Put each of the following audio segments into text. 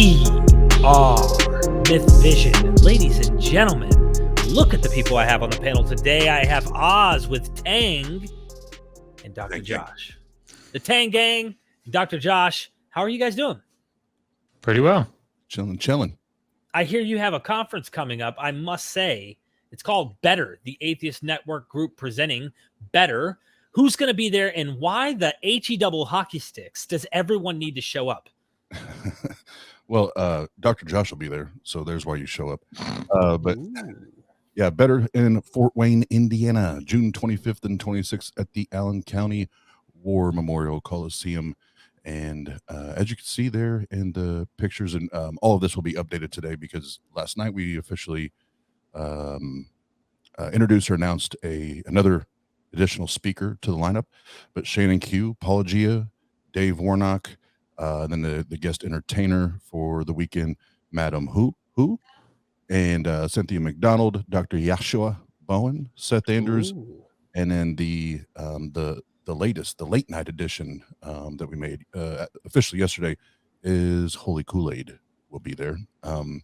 We are Myth Vision. Ladies and gentlemen, look at the people I have on the panel today. I have Oz with Tang and Dr. Josh. The Tang Gang, Dr. Josh, how are you guys doing? Pretty well. Chilling. I hear you have a conference coming up. I must say, it's called Better, the Atheist Network group presenting Better. Who's going to be there and why the HE double hockey sticks? Does everyone need to show up? Well, Dr. Josh will be there, so there's why you show up. But yeah, Better in Fort Wayne, Indiana, June 25th and 26th at the Allen County War Memorial Coliseum. And as you can see there in the pictures, and all of this will be updated today because last night we officially introduced or announced another additional speaker to the lineup. But Shannon Q, Paula Gia, Dave Warnock, then the guest entertainer for the weekend, Madam Who, and Cynthia McDonald, Dr. Yashua Bowen, Seth Andrews, and then the latest, the late night edition that we made officially yesterday is Holy Kool-Aid will be there. And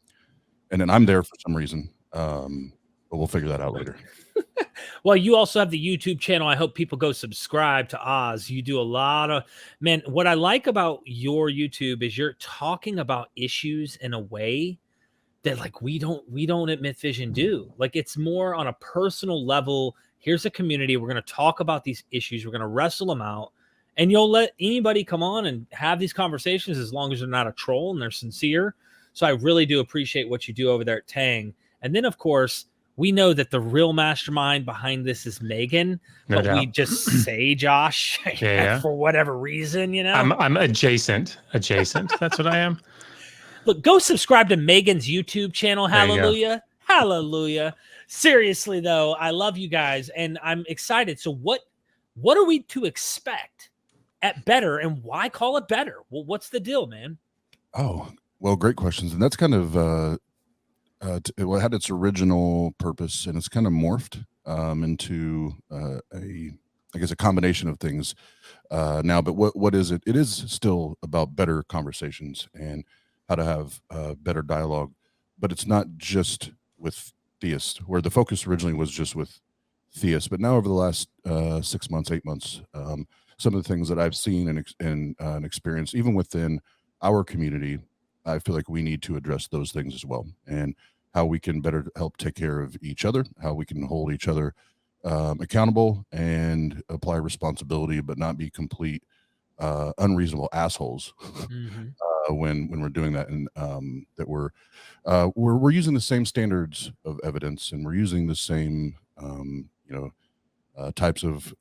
then I'm there for some reason, but we'll figure that out later. Well, you also have the YouTube channel. I hope people go subscribe to Oz. You do a lot of, man, what I like about your YouTube is you're talking about issues in a way that like we don't at Myth Vision do. Like it's more on a personal level. Here's a community. We're going to talk about these issues. We're going to wrestle them out. And you'll let anybody come on and have these conversations as long as they're not a troll and they're sincere. So I really do appreciate what you do over there at Tang. And then, of course, we know that the real mastermind behind this is Megan, but we just say Josh for whatever reason, you know. I'm adjacent. That's what I am. Look, go subscribe to Megan's YouTube channel. Hallelujah. Hallelujah. Seriously, though, I love you guys, and I'm excited. So what are we to expect at Better, and why call it Better? Well, what's the deal, man? Oh, well, great questions. And that's kind of it had its original purpose, and it's kind of morphed into a combination of things now. But what is it? It is still about better conversations and how to have better dialogue. But it's not just with theists, where the focus originally was just with theists. But now over the last 6 months, 8 months, some of the things that I've seen and experienced, even within our community, I feel like we need to address those things as well, and how we can better help take care of each other, how we can hold each other accountable and apply responsibility, but not be complete unreasonable assholes when we're doing that, and that we're using the same standards of evidence, and we're using the same types of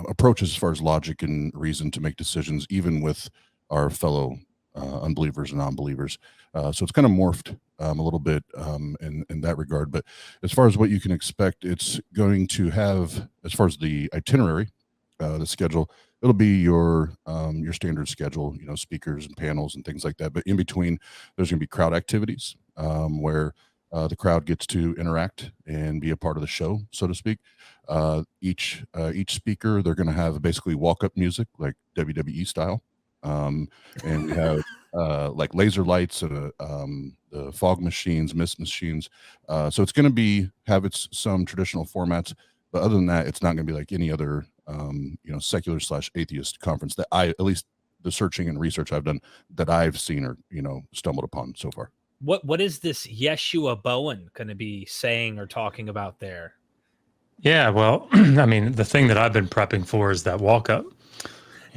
approaches as far as logic and reason to make decisions, even with our fellow unbelievers and non-believers. So it's kind of morphed a little bit in that regard. But as far as what you can expect, it's going to have, as far as the itinerary, the schedule, it'll be your standard schedule, speakers and panels and things like that. But in between, there's going to be crowd activities where the crowd gets to interact and be a part of the show, so to speak. Each speaker, they're going to have basically walk-up music, like WWE style. And we have like laser lights and the fog machines, mist machines. So it's going to have some traditional formats, but other than that, it's not going to be like any other secular / atheist conference that at least the searching and research I've done, that I've seen or stumbled upon so far. What is this Yeshua Bowen going to be saying or talking about there? Yeah, well, I mean, the thing that I've been prepping for is that walk up.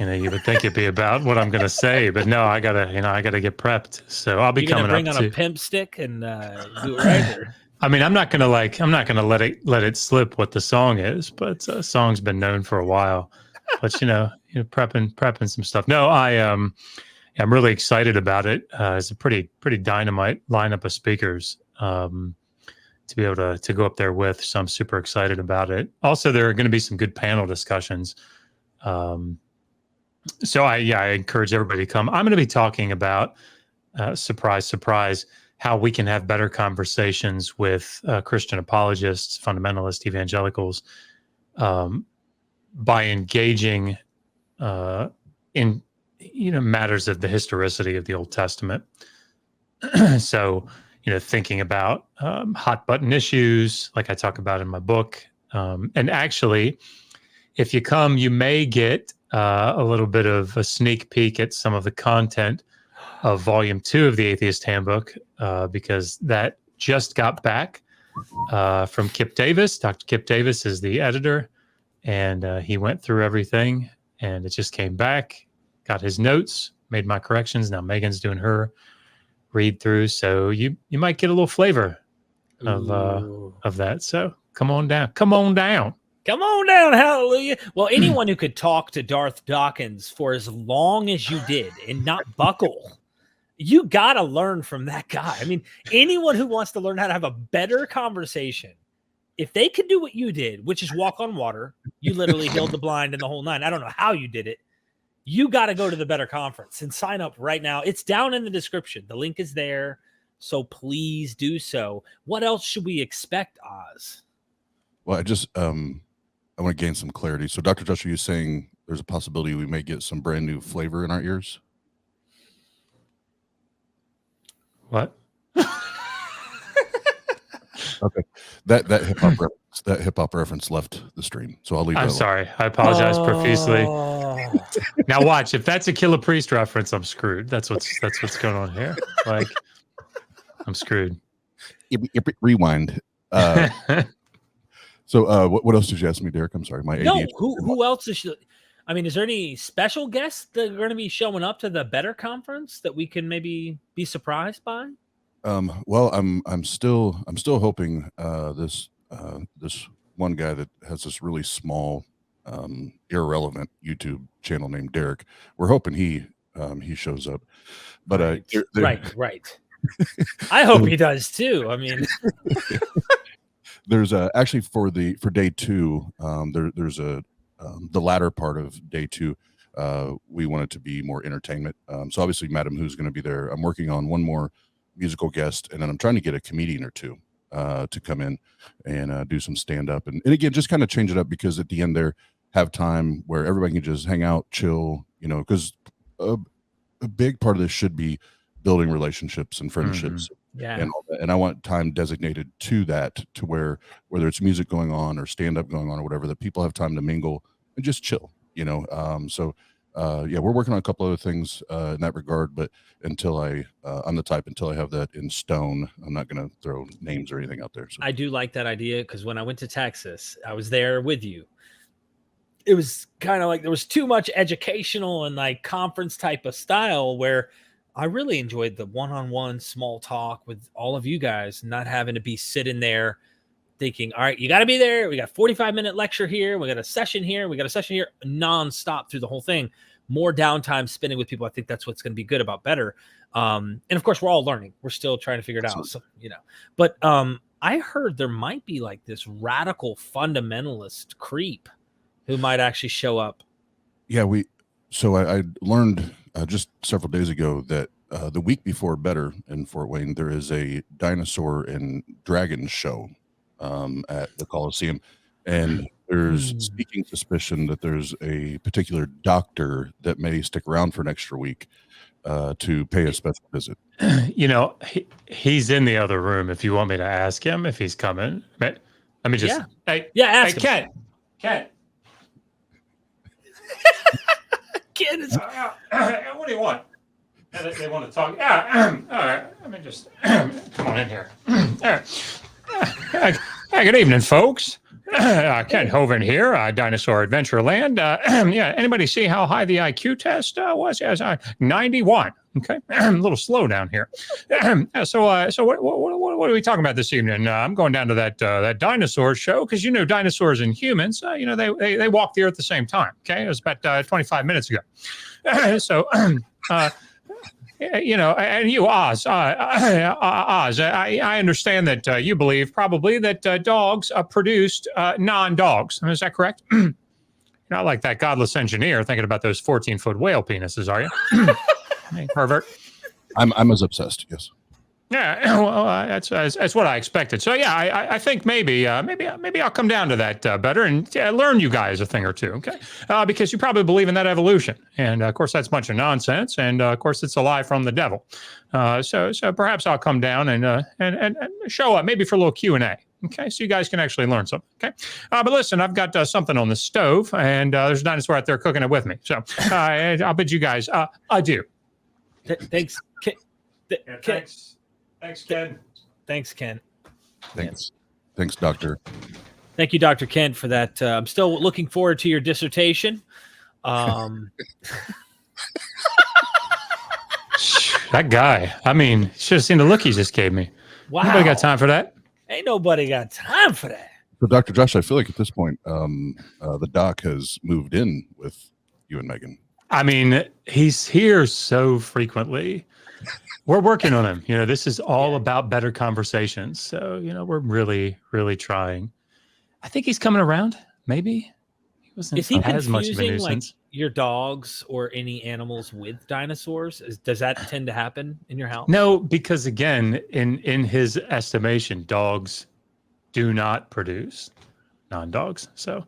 You would think it'd be about what I'm going to say, but no, I gotta get prepped. So I'll be coming up. Bring on a pimp stick and do it right. Or? I mean, I'm not gonna let it slip what the song is, but song's been known for a while. But prepping some stuff. No, I'm really excited about it. It's a pretty dynamite lineup of speakers to be able to go up there with. So I'm super excited about it. Also, there are going to be some good panel discussions. So I encourage everybody to come. I'm going to be talking about, surprise, surprise, how we can have better conversations with Christian apologists, fundamentalist evangelicals, by engaging in matters of the historicity of the Old Testament. So, thinking about hot button issues, like I talk about in my book. And actually, if you come, you may get a little bit of a sneak peek at some of the content of Volume 2 of the Atheist Handbook, because that just got back from Kip Davis. Dr. Kip Davis is the editor, and he went through everything, and it just came back, got his notes, made my corrections. Now Megan's doing her read through, so you might get a little flavor of that. So come on down. Hallelujah. Well, anyone who could talk to Darth Dawkins for as long as you did and not buckle, you got to learn from that guy. I mean, anyone who wants to learn how to have a better conversation, if they could do what you did, which is walk on water, you literally healed the blind and the whole nine. I don't know how you did it. You got to go to the Better Conference and sign up right now. It's down in the description. The link is there. So please do so. What else should we expect, Oz? Well, I want to gain some clarity. So Dr. Joshua, you're saying there's a possibility we may get some brand new flavor in our ears? What? Okay. That hip hop reference left the stream. So I'll leave that I'm alone. sorry. I apologize profusely. Now watch, if that's a Killer Priest reference, I'm screwed. That's what's going on here. Like, I'm screwed. Rewind. So what else did you ask me, Derek? I'm sorry. Who else is? I mean, is there any special guests that are going to be showing up to the Better Conference that we can maybe be surprised by? Well, I'm still hoping this one guy that has this really small, irrelevant YouTube channel named Derek. We're hoping he shows up. But right. I hope he does too. I mean. There's actually for day 2, there's the latter part of day 2. We want it to be more entertainment. So obviously, Madam Who's going to be there. I'm working on one more musical guest, and then I'm trying to get a comedian or two to come in and do some stand up, and again, just kind of change it up, because at the end there, have time where everybody can just hang out, chill, because a big part of this should be building relationships and friendships. And all that. And I want time designated to that, to where whether it's music going on or stand up going on or whatever, that people have time to mingle and just chill, So we're working on a couple other things in that regard, but until I'm the type, until I have that in stone, I'm not going to throw names or anything out there. So. I do like that idea, because when I went to Texas, I was there with you. It was kind of like there was too much educational and like conference type of style, where I really enjoyed the one-on-one small talk with all of you guys, not having to be sitting there thinking, all right, you got to be there. We got a 45-minute lecture here. We got a session here. We got a session here, nonstop through the whole thing. More downtime spending with people. I think that's what's going to be good about Better. And of course, we're all learning. We're still trying to figure it out. So, but I heard there might be like this radical fundamentalist creep who might actually show up. Yeah, I learned just several days ago that the week before Better in Fort Wayne, there is a dinosaur and dragon show at the Coliseum. And there's speaking suspicion that there's a particular doctor that may stick around for an extra week to pay a special visit. He's in the other room if you want me to ask him if he's coming. Let me just... Ask him. Ken. Ken is... what do you want? They want to talk. Yeah. All right. Let me just come on in here. Good evening, folks. Ken Hovind here, Dinosaur Adventureland. Anybody see how high the IQ test was? Yes, 91. Okay, a little slow down here. So what are we talking about this evening? I'm going down to that dinosaur show, because dinosaurs and humans, they walk the earth at the same time. Okay, it was about 25 minutes ago. And you, Oz, I understand that you believe probably that dogs produced non-dogs. Is that correct? You're not like that godless engineer thinking about those 14-foot whale penises, are you? Hey, pervert. I'm as obsessed. Yes. Yeah, well, that's what I expected. So yeah, I think maybe I'll come down to that better and learn you guys a thing or two, okay? Because you probably believe in that evolution, and of course that's a bunch of nonsense, and of course it's a lie from the devil. So perhaps I'll come down and show up maybe for a little Q&A. Okay, so you guys can actually learn something. Okay, but listen, I've got something on the stove, and there's a dinosaur out there cooking it with me. So I'll bid you guys adieu. Thanks, Ken. Yeah, thanks. Thanks, Ken. Thanks, Ken. Thanks, Doctor. Thank you, Dr. Kent, for that. I'm still looking forward to your dissertation. That guy. I mean, should have seen the look he just gave me. Wow. Nobody got time for that. Ain't nobody got time for that. So, Dr. Josh, I feel like at this point, the doc has moved in with you and Megan. I mean, he's here so frequently. We're working on him. This is all about better conversations. So, we're really, really trying. I think he's coming around. Maybe he wasn't Is he as much of a confusing nuisance. your dogs or any animals with dinosaurs? Does that tend to happen in your house? No, because again, in his estimation, dogs do not produce non-dogs. So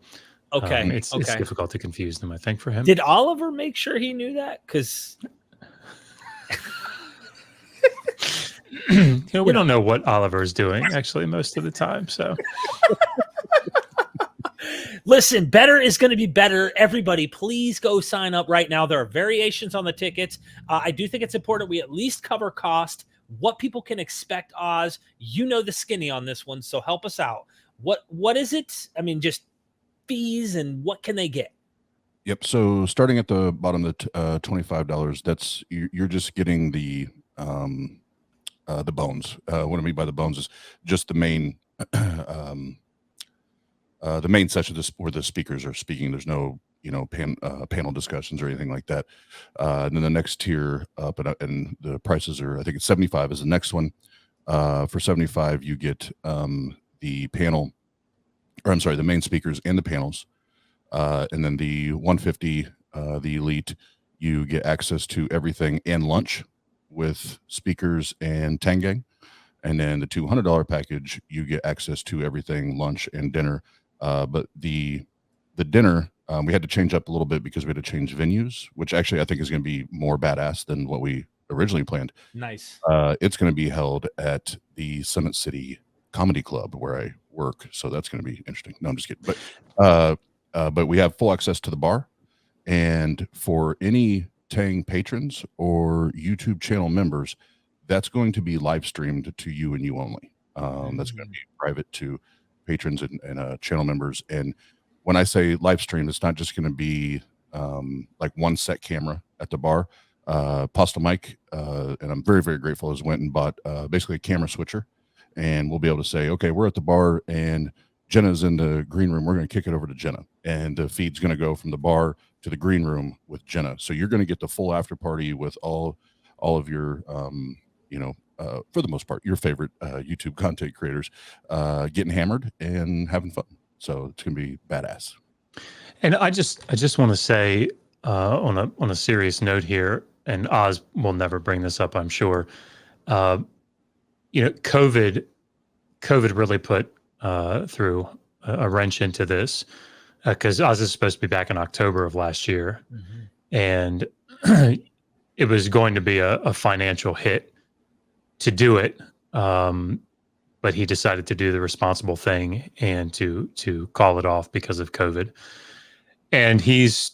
okay, it's difficult to confuse them, I think, for him. Did Oliver make sure he knew that? Because we don't know what Oliver is doing actually most of the time. So listen, better is going to be better. Everybody, please go sign up right now. There are variations on the tickets. I do think it's important we at least cover cost, what people can expect. Oz, the skinny on this one, so help us out. What is it? I mean, just fees and what can they get? Yep. So starting at the bottom of the $25, that's you're just getting the bones. What I mean by the bones is just the main session where the speakers are speaking. There's no panel discussions or anything like that. And then the next tier up and the prices are, I think it's $75 is the next one. For $75 you get the panel, or I'm sorry, the main speakers and the panels. And then the $150, the elite, you get access to everything and lunch with speakers and Tangang. And then the $200 package, you get access to everything, lunch and dinner. But the dinner, we had to change up a little bit because we had to change venues, which actually I think is going to be more badass than what we originally planned. Nice. It's going to be held at the Summit City Comedy Club where I work. So that's going to be interesting. No, I'm just kidding. But we have full access to the bar. And for any Tang patrons or YouTube channel members, that's going to be live streamed to you and you only. That's going to be private to patrons and channel members. And when I say live stream, it's not just going to be like one set camera at the bar. Postal Mike, and I'm very, very grateful, has went and bought basically a camera switcher, and we'll be able to say, okay, we're at the bar and Jenna's in the green room. We're going to kick it over to Jenna, and the feed's going to go from the bar to the green room with Jenna. So you're going to get the full after party with all of your, for the most part, your favorite YouTube content creators getting hammered and having fun. So it's going to be badass. And I just want to say on a serious note here, and Oz will never bring this up, I'm sure. COVID really put through a wrench into this because Oz is supposed to be back in October of last year, and it was going to be a financial hit to do it. But he decided to do the responsible thing and to call it off because of COVID. And he's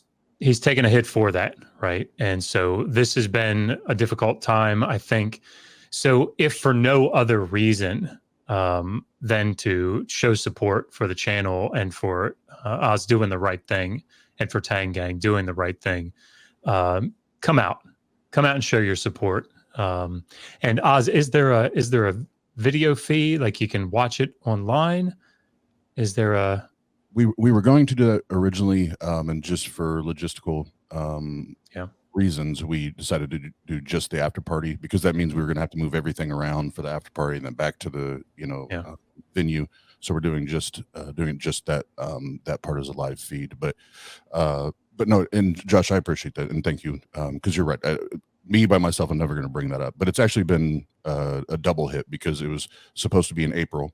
taken a hit for that, right? And so this has been a difficult time, I think. So if for no other reason than to show support for the channel and for Oz doing the right thing and for Tang Gang doing the right thing, come out and show your support. And Oz, is there a video fee, like you can watch it online? Is there a we were going to do that originally, and just for logistical reasons we decided to do just the after party, because that means we were going to have to move everything around for the after party and then back to the venue. So we're doing just that that part as a live feed, but no. And Josh, I appreciate that, and thank you, because you're right. Me by myself, I'm never going to bring that up, but it's actually been a double hit because it was supposed to be in April.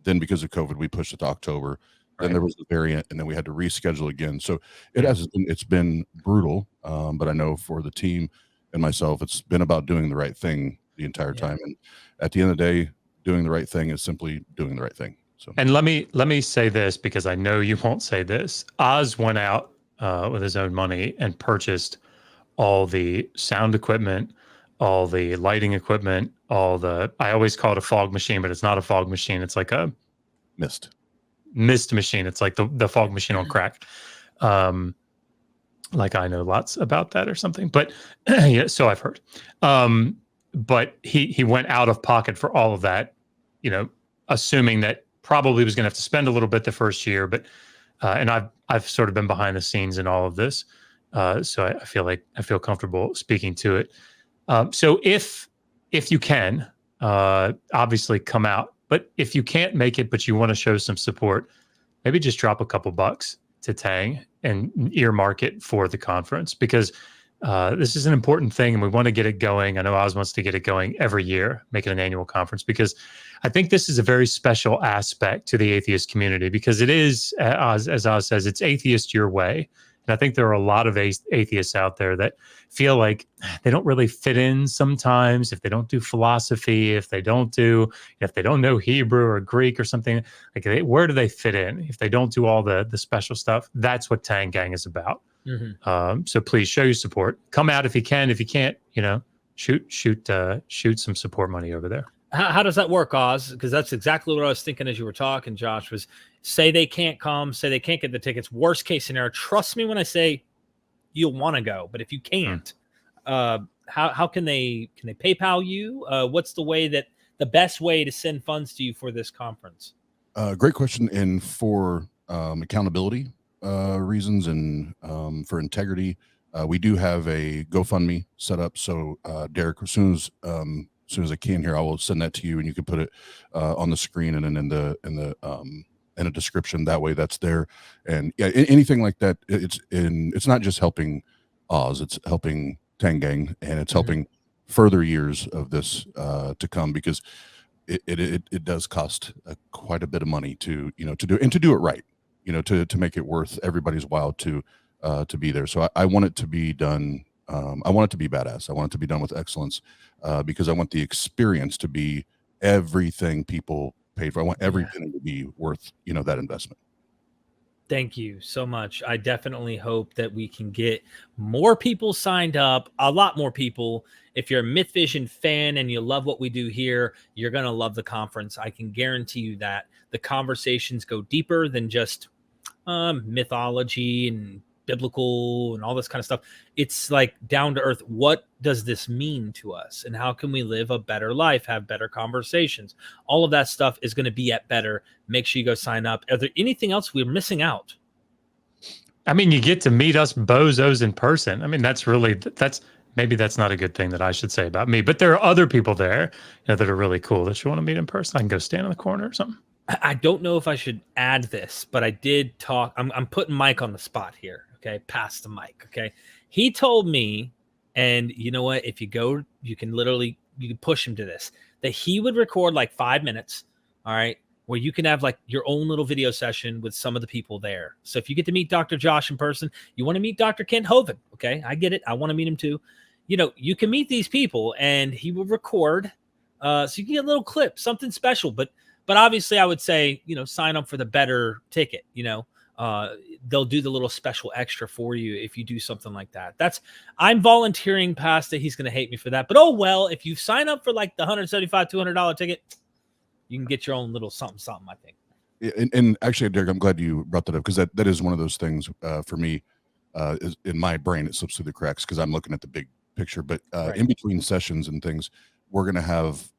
Then because of COVID, we pushed it to October. Then there was the variant, and then we had to reschedule again. So it's been brutal. But I know for the team and myself, it's been about doing the right thing the entire time. And at the end of the day, doing the right thing is simply doing the right thing. So, and let me say this, because I know you won't say this. Oz went out with his own money and purchased all the sound equipment, all the lighting equipment, I always call it a fog machine, but it's not a fog machine. It's like a mist machine. It's like the fog machine on crack. Like I know lots about that or something, but yeah, so I've heard. But he went out of pocket for all of that, assuming that probably was going to have to spend a little bit the first year, but and I've sort of been behind the scenes in all of this. So I feel comfortable speaking to it. So if you can, obviously come out, but if you can't make it, but you want to show some support, maybe just drop a couple bucks to Tang and earmark it for the conference, because this is an important thing and we want to get it going. I know Oz wants to get it going every year, make it an annual conference, because I think this is a very special aspect to the atheist community, because it is, as Oz says, it's atheist your way. And I think there are a lot of atheists out there that feel like they don't really fit in sometimes if they don't do philosophy, if they don't know Hebrew or Greek or something. Like, where do they fit in if they don't do all the special stuff? That's what Tang Gang is about. So please show your support. Come out if you can. If you can't, shoot some support money over there. How does that work, Oz? Because that's exactly what I was thinking as you were talking, Josh, was say they can't come, say they can't get the tickets. Worst case scenario, trust me when I say you'll want to go. But if you can't, how can they PayPal you? What's the best way to send funds to you for this conference? Great question. And for accountability reasons and for integrity, we do have a GoFundMe set up. So Derek, as soon as I can here, I will send that to you, and you can put it on the screen and then in a description. That way, that's there. And yeah, anything like that. It's not just helping Oz; it's helping Tang Gang, and it's helping further years of this to come, because it does cost quite a bit of money to do it right. To make it worth everybody's while to be there. So I want it to be done. I want it to be badass. I want it to be done with excellence, because I want the experience to be everything people paid for. I want every penny to be worth, that investment. Thank you so much. I definitely hope that we can get more people signed up, a lot more people. If you're a Myth Vision fan and you love what we do here, you're going to love the conference. I can guarantee you that the conversations go deeper than just mythology and biblical and all this kind of stuff. It's like down to earth. What does this mean to us? And how can we live a better life, have better conversations? All of that stuff is going to be at Better. Make sure you go sign up. Are there anything else we're missing out? I mean, you get to meet us bozos in person. I mean, maybe that's not a good thing that I should say about me, but there are other people there that are really cool that you want to meet in person. I can go stand in the corner or something. I don't know if I should add this, but I did talk. I'm putting Mike on the spot here. Okay. Pass the mic. Okay. He told me, and you know what, if you go, you can push him to this, that he would record like 5 minutes. All right. Where you can have like your own little video session with some of the people there. So if you get to meet Dr. Josh in person, you want to meet Dr. Kent Hovind. Okay. I get it. I want to meet him too. You can meet these people, and he will record. So you can get a little clip, something special, but obviously I would say, sign up for the Better ticket. They'll do the little special extra for you if you do something like that. I'm volunteering past that. He's going to hate me for that, but oh well, if you sign up for like the $175, $200 ticket, you can get your own little something, I think. And actually, Derek, I'm glad you brought that up, because that is one of those things for me, is in my brain, it slips through the cracks because I'm looking at the big picture, but right. In between sessions and things, we're going to have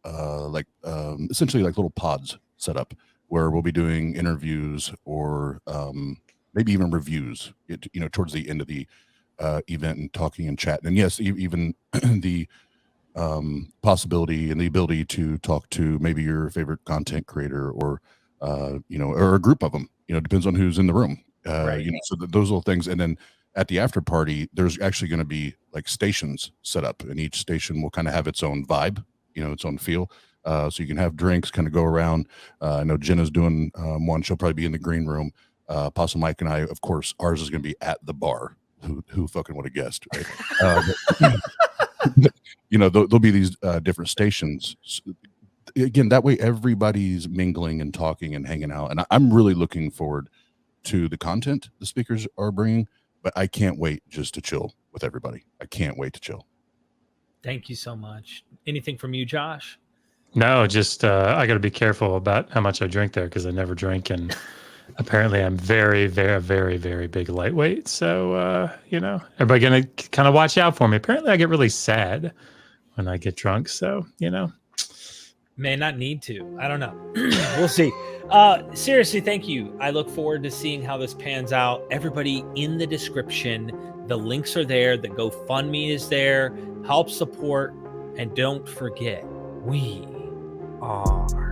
essentially like little pods set up where we'll be doing interviews or maybe even reviews, towards the end of the event, and talking and chatting. And yes, even the possibility and the ability to talk to maybe your favorite content creator or a group of them, depends on who's in the room, right. So those little things. And then at the after party, there's actually going to be like stations set up, and each station will kind of have its own vibe, its own feel. So you can have drinks kind of go around. I know Jenna's doing one. She'll probably be in the green room. Apostle Mike and I, of course, ours is going to be at the bar. Who fucking would have guessed, right? There'll be these different stations. Again, that way everybody's mingling and talking and hanging out. And I'm really looking forward to the content the speakers are bringing, but I can't wait just to chill with everybody. I can't wait to chill. Thank you so much. Anything from you, Josh? No, just I got to be careful about how much I drink there because I never drink, and apparently I'm very, very, very, very big lightweight. So everybody gonna kind of watch out for me. Apparently, I get really sad when I get drunk. So May not need to. I don't know. We'll see. Seriously, thank you. I look forward to seeing how this pans out. Everybody in the description, the links are there. The GoFundMe is there. Help support. And don't forget, we are